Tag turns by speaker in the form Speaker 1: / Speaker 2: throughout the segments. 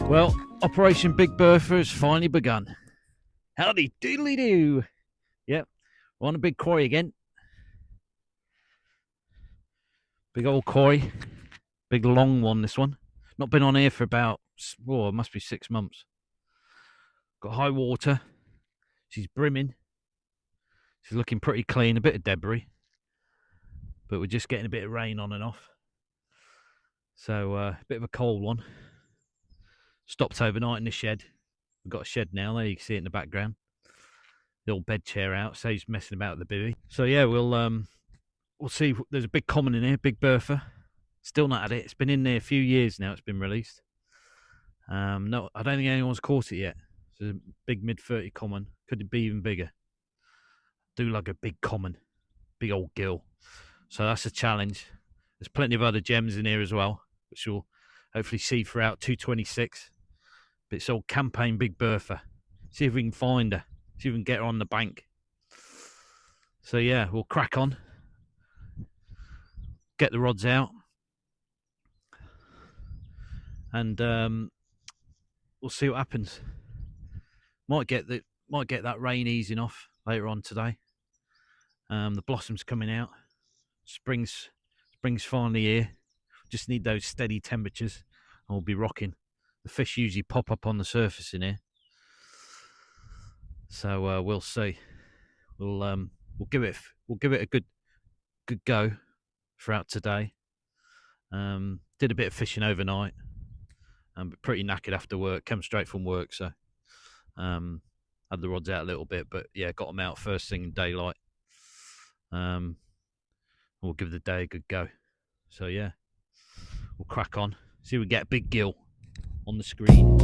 Speaker 1: Well, Operation Big Bertha has finally begun. Howdy doodly doo. Yep, we're on a big quarry again. Big old quarry. Big long one, this one. Not been on here for about, it must be 6 months. Got high water. She's brimming. She's looking pretty clean. A bit of debris. But we're just getting a bit of rain on and off. So, a bit of a cold one. Stopped overnight in the shed. We've got a shed now. There you can see it in the background. The old bed chair out. Saves messing about with the bivvy. So yeah, we'll see. There's a big common in here, Big Bertha. Still not had it. It's been in there a few years now. It's been released. No, I don't think anyone's caught it yet. It's a big mid-30 common. Could be even bigger. Do like a big common, big old gill. So that's a challenge. There's plenty of other gems in here as well, which we'll hopefully see throughout 226. But it's all campaign Big Bertha. See if we can find her. See if we can get her on the bank. So yeah, we'll crack on. Get the rods out. And we'll see what happens. Might get that rain easing off later on today. The blossom's coming out. Spring's finally here. Just need those steady temperatures and we'll be rocking. The fish usually pop up on the surface in here. So we'll see. We'll give it a good go throughout today. Did a bit of fishing overnight. But pretty knackered after work. Came straight from work, so had the rods out a little bit, but yeah, got them out first thing in daylight. We'll give the day a good go. So yeah, we'll crack on. See if we get a big gill on the screen.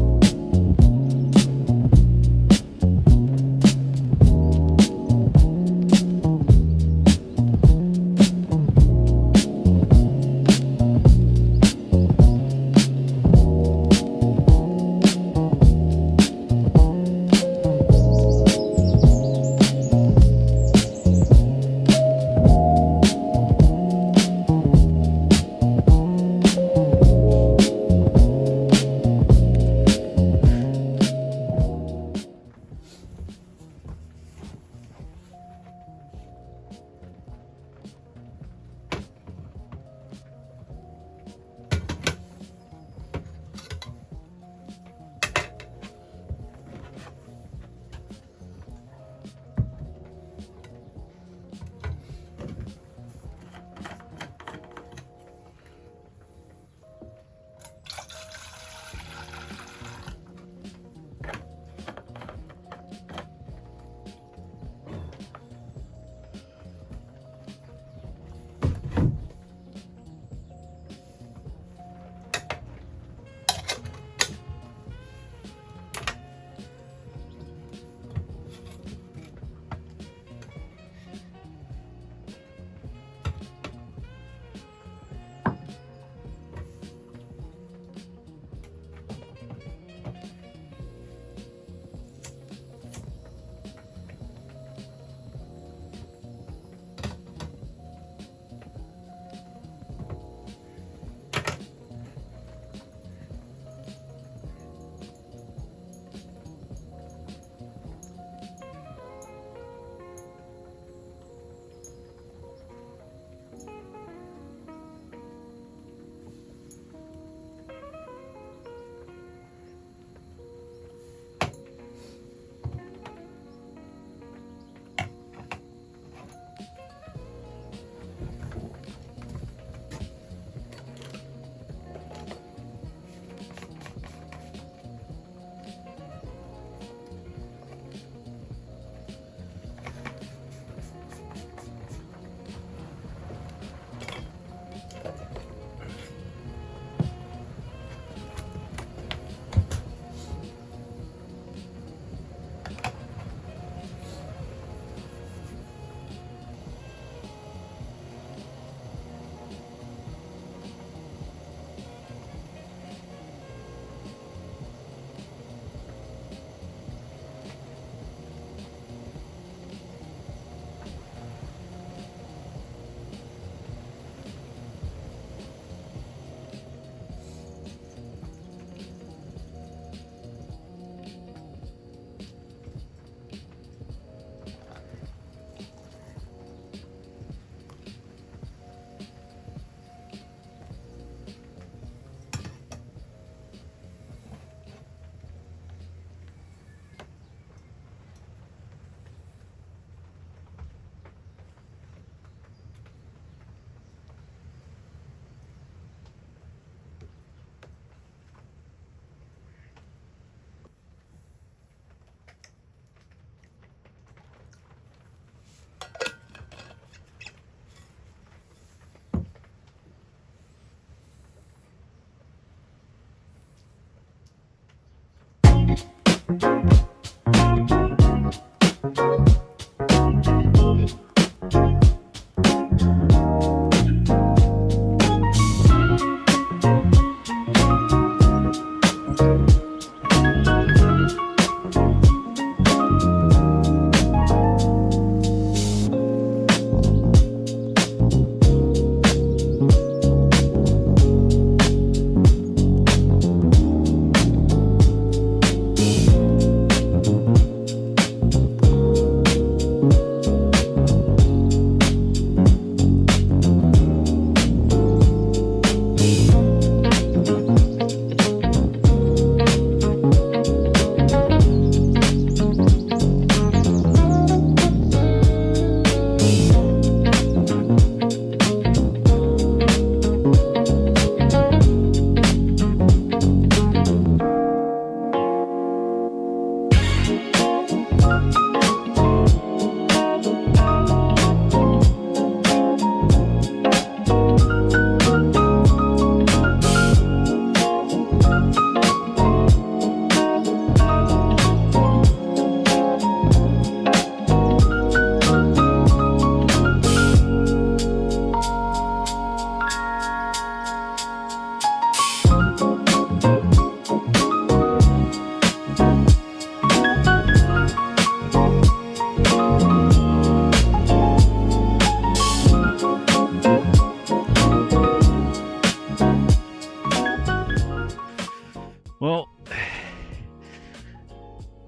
Speaker 1: Well,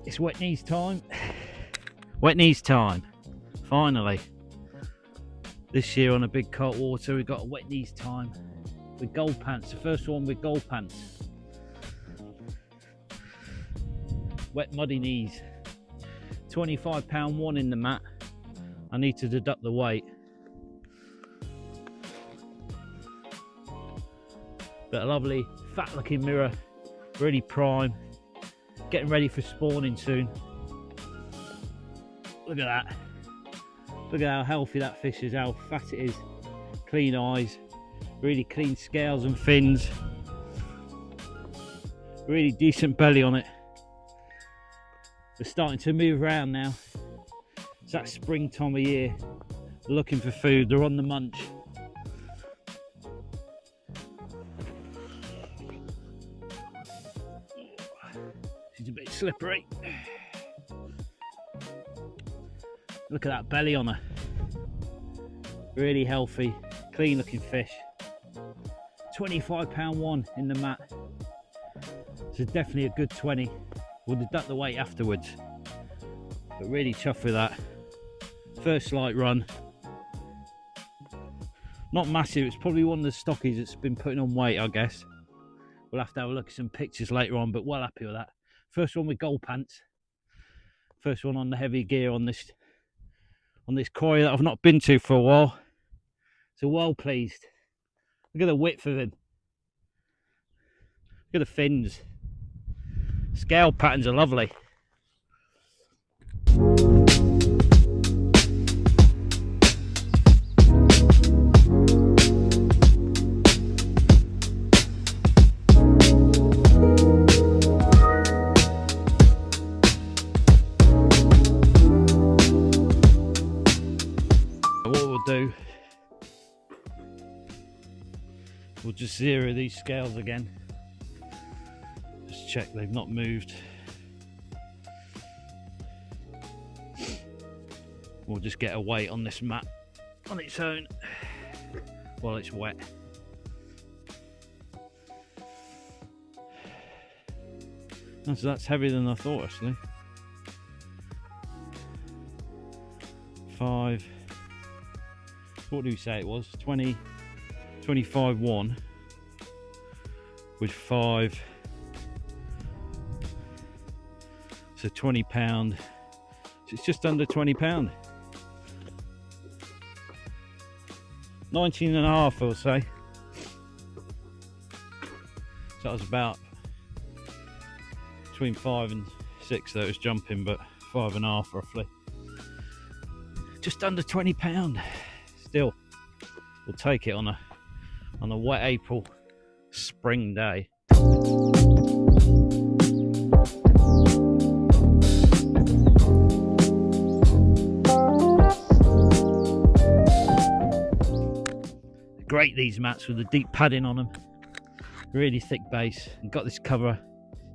Speaker 1: it's wet knees time. Wet knees time. Finally. This year on a big Carp water, we've got a wet knees time with gold pants. The first one with gold pants. Wet muddy knees. £25 one in the mat. I need to deduct the weight. But a lovely fat looking mirror. Really prime. Getting ready for spawning soon. Look at that. Look at how healthy that fish is, how fat it is. Clean eyes, really clean scales and fins. Really decent belly on it. They're starting to move around now. It's that springtime of year. They're looking for food, they're on the munch. She's a bit slippery. Look at that belly on her. Really healthy, clean looking fish. £25 one in the mat. So definitely a good 20. We'll deduct the weight afterwards. But really chuffed with that. First light run. Not massive, it's probably one of the stockies that's been putting on weight, I guess. We'll have to have a look at some pictures later on, but well happy with that. First one with gold pants. First one on the heavy gear on this quarry that I've not been to for a while. So well pleased. Look at the width of him. Look at the fins. Scale patterns are lovely. Do we'll just zero these scales again, just check they've not moved. We'll just get a weight on this mat on its own while it's wet. So that's heavier than I thought actually. 5, what do we say it was? 25 one with 5, so £20. So it's just under £20. 19 and a half, I'll say. So that was about between 5 and 6 that was jumping, but 5 and a half roughly. Just under £20. Still, we'll take it on a wet April spring day. great, these mats with the deep padding on them. Really thick base. And got this cover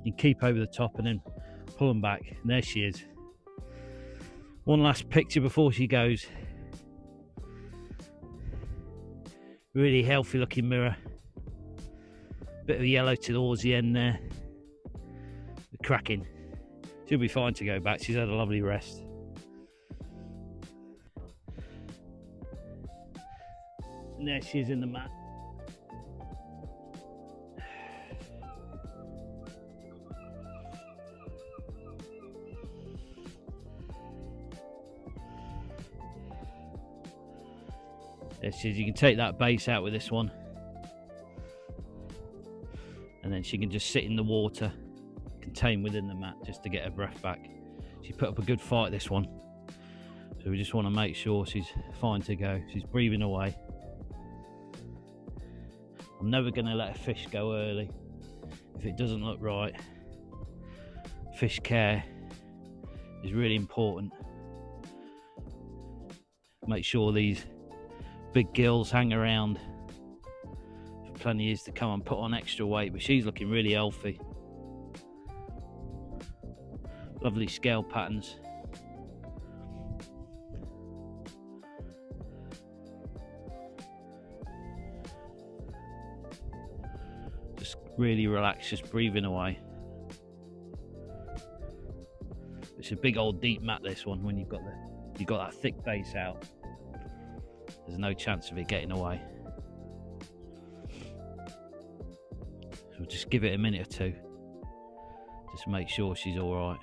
Speaker 1: you can keep over the top and then pull them back. And there she is. One last picture before she goes. Really healthy looking mirror. Bit of yellow towards the end there. Cracking. She'll be fine to go back. She's had a lovely rest. And there she is in the mat. There she is. You can take that base out with this one. And then she can just sit in the water, contained within the mat, just to get her breath back. She put up a good fight, this one. So we just want to make sure she's fine to go. She's breathing away. I'm never going to let a fish go early if it doesn't look right. Fish care is really important. Make sure these big gills hang around for plenty of years to come and put on extra weight, but she's looking really healthy. Lovely scale patterns. Just really relaxed, just breathing away. It's a big old deep mat, this one. When you've got that thick base out, there's no chance of it getting away. So we'll just give it a minute or two, just make sure she's all right.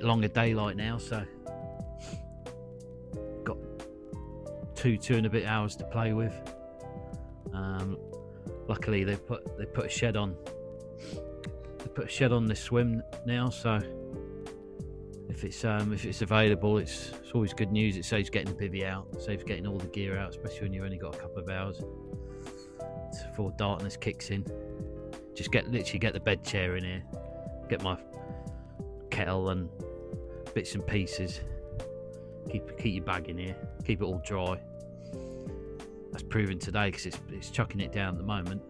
Speaker 1: Longer daylight now, so got two and a bit hours to play with. Luckily they put a shed on. They put a shed on this swim now, so if it's available, it's always good news. It saves getting the bivvy out, it saves getting all the gear out, especially when you've only got a couple of hours before darkness kicks in. Just literally get the bed chair in here, get my kettle and bits and pieces, keep your bag in here, keep it all dry. That's proven today because it's chucking it down at the moment.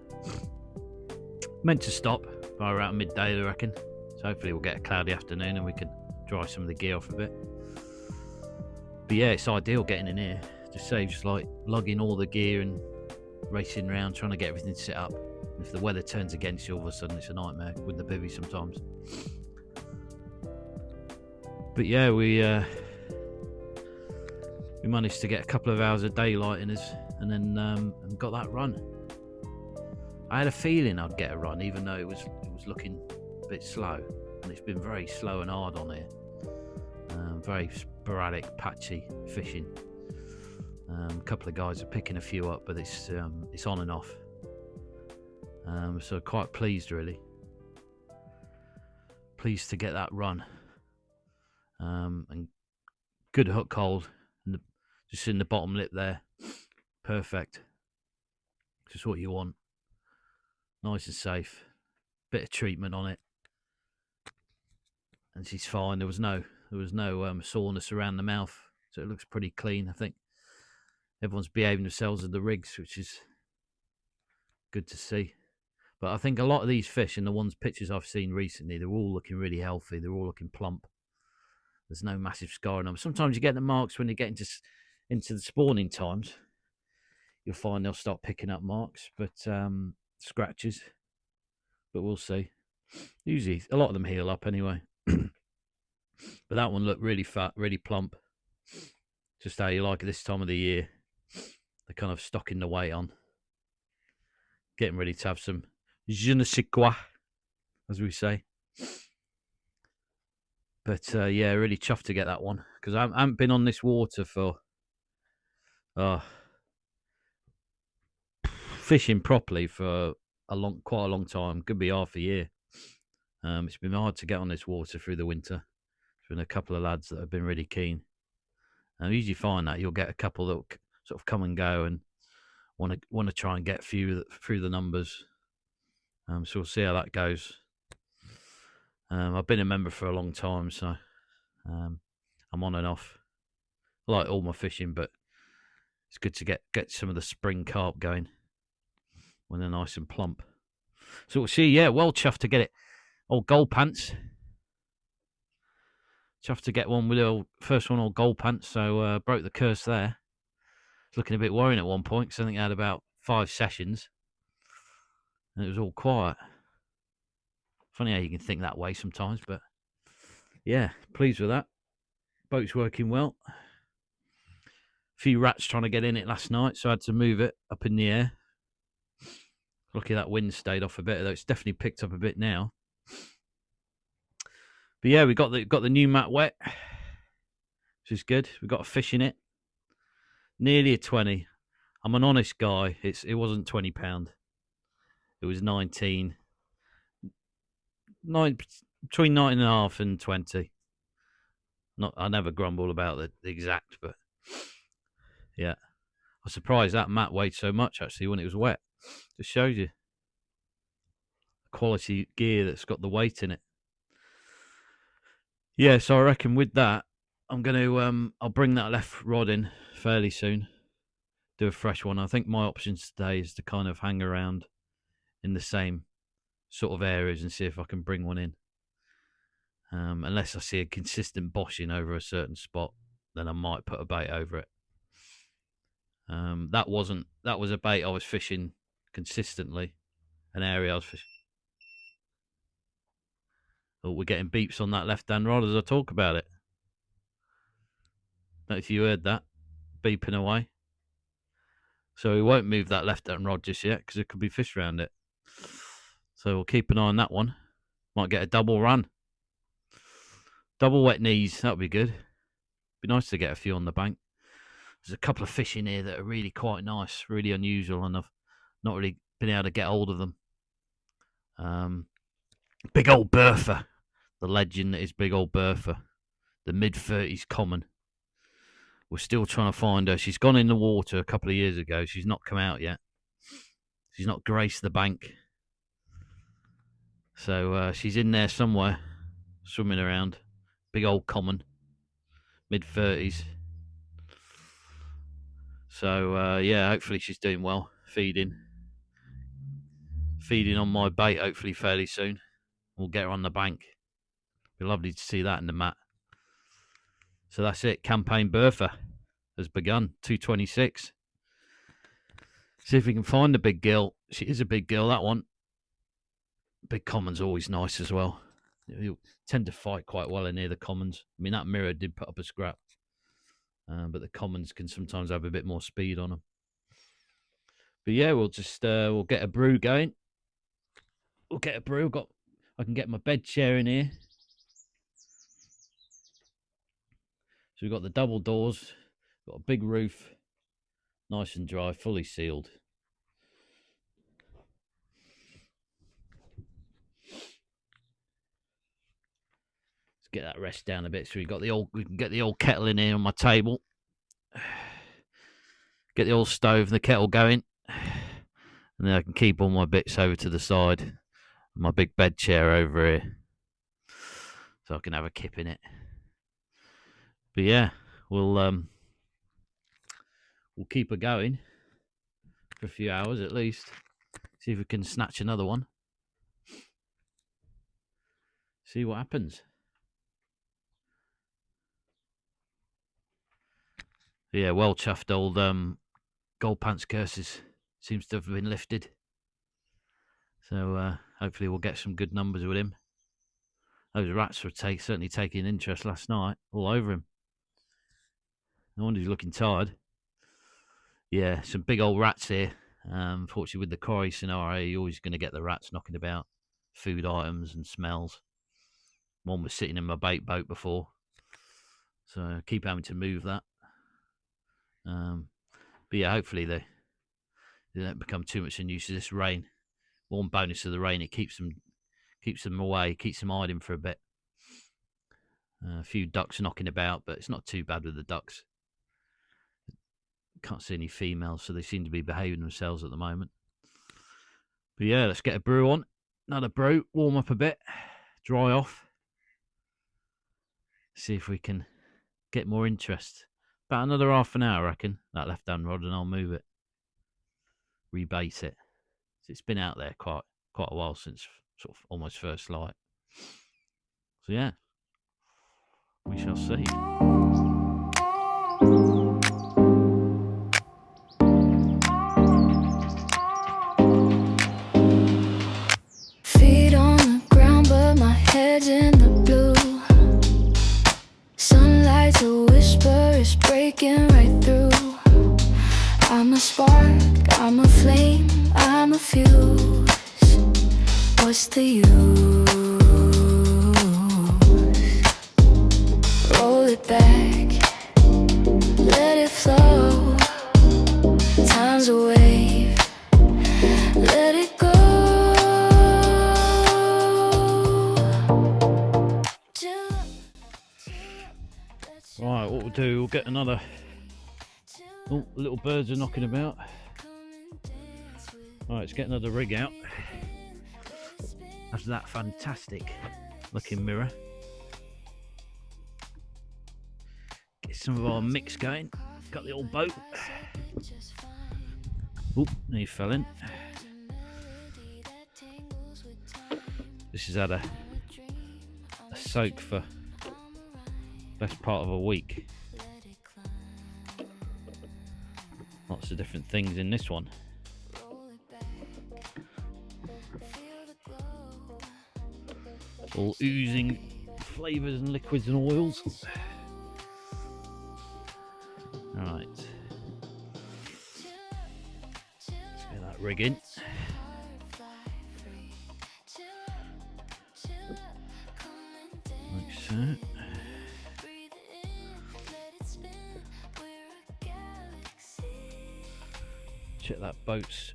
Speaker 1: Meant to stop by around midday, I reckon, so hopefully we'll get a cloudy afternoon and we can dry some of the gear off a bit. But yeah, it's ideal getting in here. Just saves like lugging all the gear and racing around trying to get everything set up. If the weather turns against you all of a sudden, it's a nightmare with the bivvy sometimes. But yeah, we managed to get a couple of hours of daylight in us, and then and got that run. I had a feeling I'd get a run, even though it was looking a bit slow, and it's been very slow and hard on here. Very sporadic, patchy fishing. A couple of guys are picking a few up, but it's on and off. So quite pleased, really. Pleased to get that run. And good hook hold, just in the bottom lip there. Perfect. Just what you want. Nice and safe. Bit of treatment on it, and she's fine. There was no There was no soreness around the mouth, so it looks pretty clean. I think everyone's behaving themselves in the rigs, which is good to see. But I think a lot of these fish and the pictures I've seen recently, they're all looking really healthy. They're all looking plump. There's no massive scar on them. Sometimes you get the marks when you get into the spawning times. You'll find they'll start picking up marks, but scratches. But we'll see. Usually, a lot of them heal up anyway. But that one looked really fat, really plump. Just how you like it this time of the year. They're kind of stocking the weight on. Getting ready to have some je ne sais quoi, as we say. But yeah, really chuffed to get that one. Because I haven't been on this water for fishing properly for quite a long time. Could be half a year. It's been hard to get on this water through the winter. There's been a couple of lads that have been really keen. I usually find that you'll get a couple that will sort of come and go and want to try and get through the numbers. So we'll see how that goes. I've been a member for a long time, so I'm on and off. I like all my fishing, but it's good to get some of the spring carp going when they're nice and plump. So we'll see. Yeah, well chuffed to get it. Old gold pants. Chuffed to get one with the first one, old gold pants. So broke the curse there. It's looking a bit worrying at one point because I think I had about 5 sessions and it was all quiet. Funny how you can think that way sometimes, but yeah, pleased with that. Boat's working well. A few rats trying to get in it last night, so I had to move it up in the air. Lucky that wind stayed off a bit, though it's definitely picked up a bit now. But yeah, we got the new mat wet, which is good. We got a fish in it, nearly a 20. I'm an honest guy. It wasn't £20. It was 19. Between 9.5 and 20. I never grumble about the exact, but yeah, I was surprised that mat weighed so much actually when it was wet. Just shows you quality gear that's got the weight in it. Yeah, so I reckon with that, I'm gonna I'll bring that left rod in fairly soon. Do a fresh one. I think my options today is to kind of hang around in the same sort of areas and see if I can bring one in. Unless I see a consistent boshing over a certain spot, then I might put a bait over it. That was a bait I was fishing consistently, an area I was fishing. Oh, we're getting beeps on that left-hand rod as I talk about it. Don't know if you heard that, beeping away. So we won't move that left-hand rod just yet because there could be fish around it. So we'll keep an eye on that one. Might get a double run. Double wet knees, that would be good. Be nice to get a few on the bank. There's a couple of fish in here that are really quite nice, really unusual, and I've not really been able to get hold of them. Big old Bertha, the legend that is Big old Bertha, the mid-30s common. We're still trying to find her. She's gone in the water a couple of years ago. She's not come out yet. She's not graced the bank. So she's in there somewhere, swimming around. Big old common, mid-30s. So yeah, hopefully she's doing well, feeding on my bait. Hopefully fairly soon, we'll get her on the bank. Be lovely to see that in the mat. So that's it. Campaign Bertha has begun. 226. See if we can find a big gill. She is a big gill, that one. Big common's always nice as well. You tend to fight quite well in here, the commons. I mean, that mirror did put up a scrap. But the commons can sometimes have a bit more speed on them. But yeah, we'll just we'll get a brew going. We'll get a brew. I can get my bed chair in here. So we've got the double doors, got a big roof, nice and dry, fully sealed. Let's get that rest down a bit. So we can get the old kettle in here on my table. Get the old stove and the kettle going. And then I can keep all my bits over to the side. My big bed chair over here. So I can have a kip in it. But yeah, we'll keep her going for a few hours at least. See if we can snatch another one. See what happens. Yeah, well chuffed. Old Gold Pants curses seems to have been lifted. So hopefully we'll get some good numbers with him. Those rats were certainly taking interest last night, all over him. No wonder he's looking tired. Yeah, some big old rats here. Fortunately, with the quarry scenario, you're always going to get the rats knocking about food items and smells. One was sitting in my bait boat before, so I keep having to move that. But yeah, hopefully they don't become too much a nuisance. This rain, one bonus of the rain, it keeps them away, keeps them hiding for a bit. A few ducks knocking about, but it's not too bad with the ducks. Can't see any females, so they seem to be behaving themselves at the moment. But yeah, let's get a brew on. Another brew, warm up a bit, dry off. See if we can get more interest. About another half an hour, I reckon, that left-hand rod, and I'll move it. Rebait it. It's been out there quite a while since sort of almost first light. So yeah, we shall see.
Speaker 2: Feet on the ground, but my head's in the blue. Sunlight's a whisper, it's breaking right through. I'm a spark, I'm a flame, I'm a fuse. What's the use? Roll it back, let it flow. Time's a wave, let it go.
Speaker 1: Right, what we'll do, we'll get another. Oh, little birds are knocking about. Right, let's get another rig out. After that fantastic looking mirror. Get some of our mix going. Got the old boat. Oop, he fell in. This has had a soak for best part of a week. Lots of different things in this one. All oozing flavours and liquids and oils. Right. Let's get that rig in. Like so. Check that boat's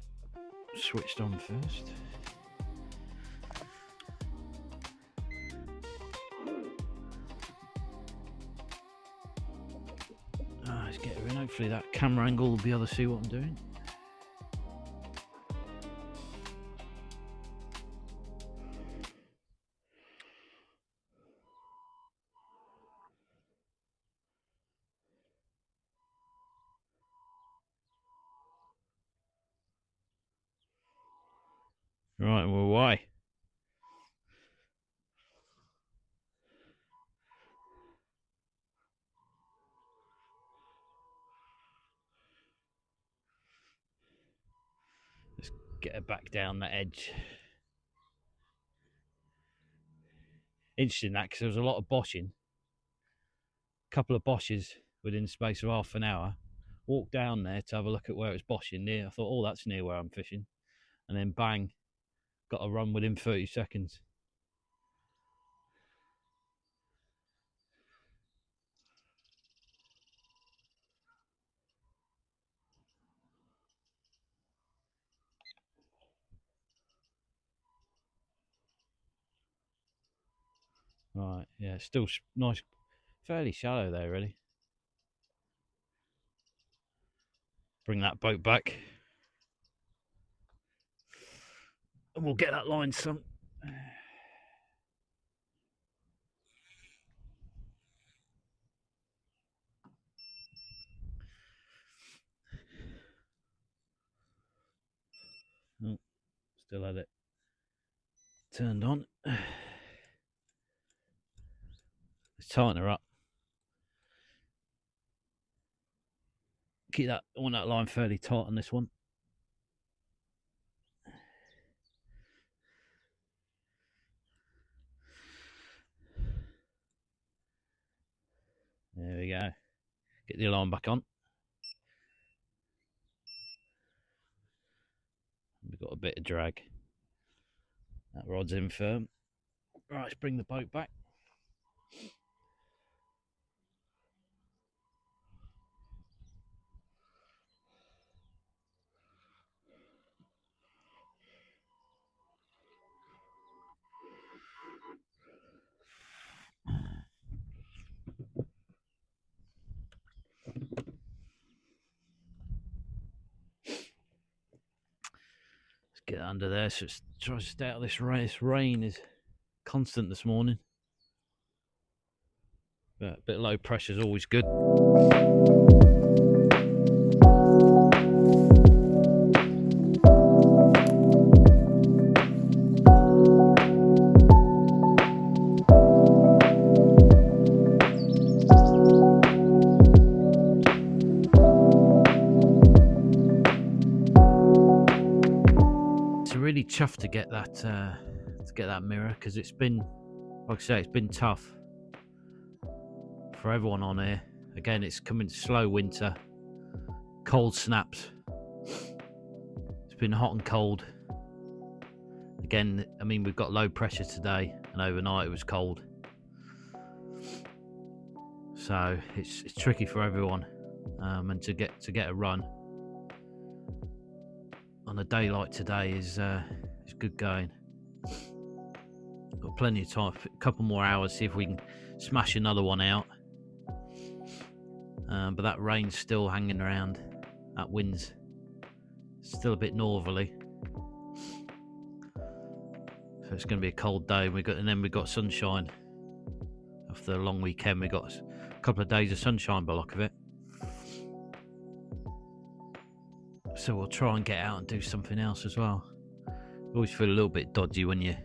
Speaker 1: switched on first. Let's get her in. Hopefully that camera angle will be able to see what I'm doing. Right, we're away. Let's get her back down that edge. Interesting that, because there was a lot of boshing. A couple of boshes within the space of half an hour. Walked down there to have a look at where it's boshing near. I thought, oh, that's near where I'm fishing. And then bang, got a run within 30 seconds. Right, yeah, still nice, fairly shallow there, really. Bring that boat back. And we'll get that line sunk. Oh, still had it turned on. Let's tighten her up. Keep that, I want that line fairly tight on this one. There we go. Get the alarm back on. We've got a bit of drag. That rod's in firm. Right, let's bring the boat back. Let's get under there. So it's try to stay out of this rain. This rain is constant this morning. But a bit of low pressure is always good. Really chuffed to get that mirror, because it's been, like I say, it's been tough for everyone on here. Again, it's coming slow winter, cold snaps. It's been hot and cold. Again, I mean, we've got low pressure today, and overnight it was cold. So it's tricky for everyone, and to get a run on a day like today is good going. Got plenty of time, a couple more hours, see if we can smash another one out. But that rain's still hanging around. That wind's still a bit northerly, so it's going to be a cold day. And then we got sunshine after a long weekend. We got a couple of days of sunshine by the look of it. So we'll try and get out and do something else as well. Always feel a little bit dodgy when you're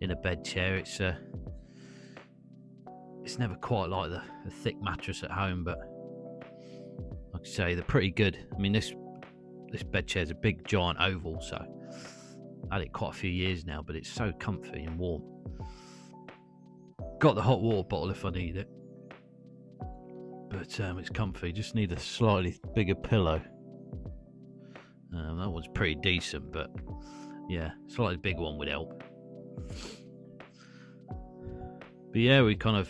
Speaker 1: in a bed chair. It's never quite like the thick mattress at home, but like I say, they're pretty good. I mean, this bed chair is a big giant oval, so I've had it quite a few years now, but it's so comfy and warm. Got the hot water bottle if I need it, but it's comfy. Just need a slightly bigger pillow. That one's pretty decent, but yeah, slightly big one would help. But yeah, we've got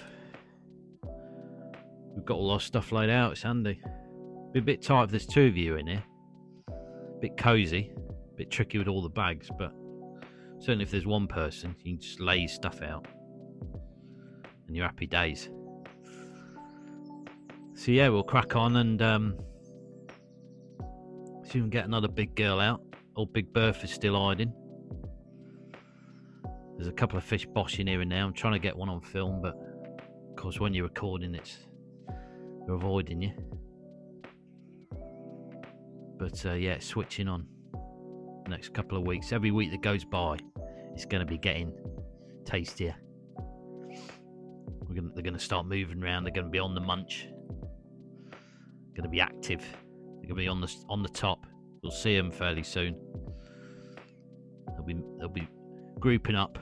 Speaker 1: all our stuff laid out. It's handy. Be a bit tight if there's two of you in here. A bit cosy, a bit tricky with all the bags, but certainly if there's one person, you can just lay your stuff out and you're happy days. So yeah, we'll crack on and see if we can get another big girl out. Old Big Bertha's still hiding. There's a couple of fish boshing here and there. I'm trying to get one on film, but of course when you're recording, they're avoiding you. But yeah, it's switching on next couple of weeks. Every week that goes by, it's going to be getting tastier. They're going to start moving around. They're going to be on the munch. Going to be active. They're going to be on the top. You'll see them fairly soon. They'll be grouping up.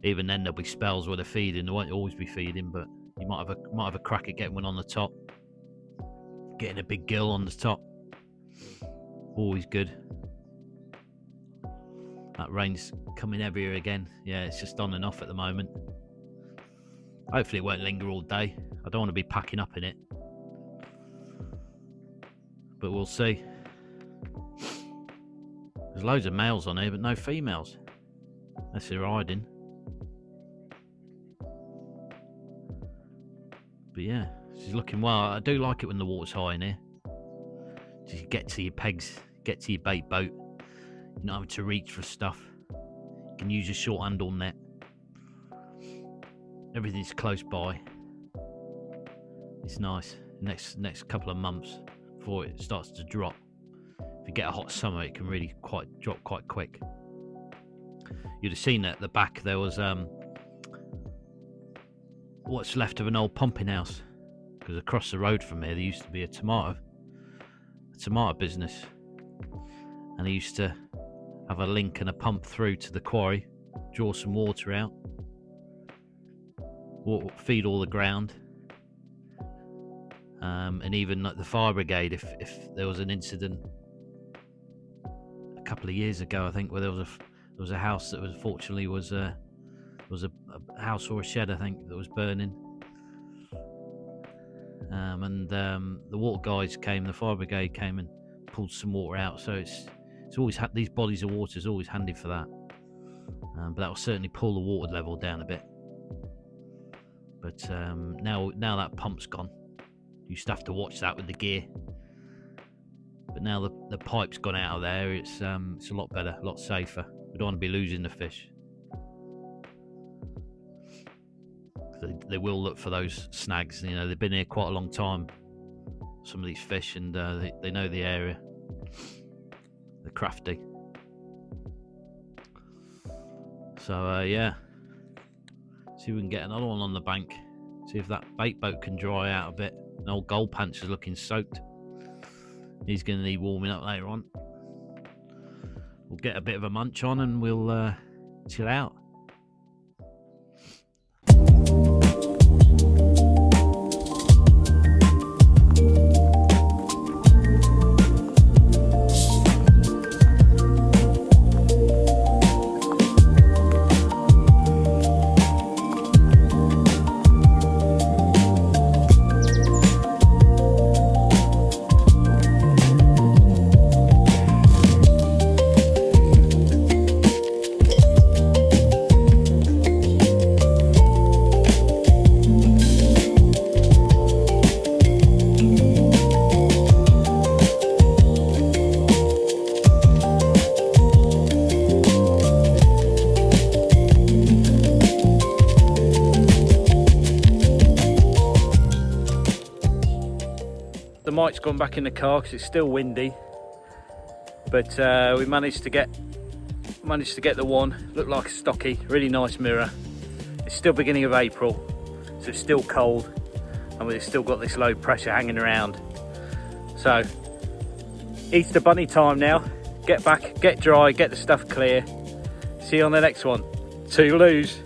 Speaker 1: Even then, there'll be spells where they're feeding. They won't always be feeding, but you might have a crack at getting one on the top. Getting a big gill on the top, always good. That rain's coming heavier again. Yeah, it's just on and off at the moment. Hopefully it won't linger all day. I don't want to be packing up in it, but we'll see. There's loads of males on here, but no females, unless they're hiding. But yeah, she's looking well. I do like it when the water's high in here. Just get to your pegs, get to your bait boat. You're not having to reach for stuff. You can use your short handle net. Everything's close by. It's nice. Next couple of months before it starts to drop. if you get a hot summer, it can really drop quite quick. You'd have seen at the back there was what's left of an old pumping house, because across the road from here there used to be a tomato business, and they used to have a link and a pump through to the quarry, draw some water out, feed all the ground, and even like the fire brigade, if there was an incident a couple of years ago, I think, where there was a house that unfortunately was a house or a shed, I think, that was burning, and the water guys came, the fire brigade came and pulled some water out. So it's always these bodies of water is always handy for that, but that will certainly pull the water level down a bit. But now that pump's gone, you used to have to watch that with the gear, but now the pipe's gone out of there. It's a lot better, a lot safer. We don't want to be losing the fish. They will look for those snags. You know, they've been here quite a long time, some of these fish, and they know the area. They're crafty. So yeah, see if we can get another one on the bank. See if that bait boat can dry out a bit. An old gold puncher's looking soaked. He's going to need warming up later on. We'll get a bit of a munch on and we'll chill out. The mite's gone back in the car because it's still windy, but we managed to get the one. Looked like a stocky, really nice mirror. It's still beginning of April, so it's still cold, and we've still got this low pressure hanging around. So Easter bunny time now. Get back, get dry, get the stuff clear. See you on the next one. Toodaloos.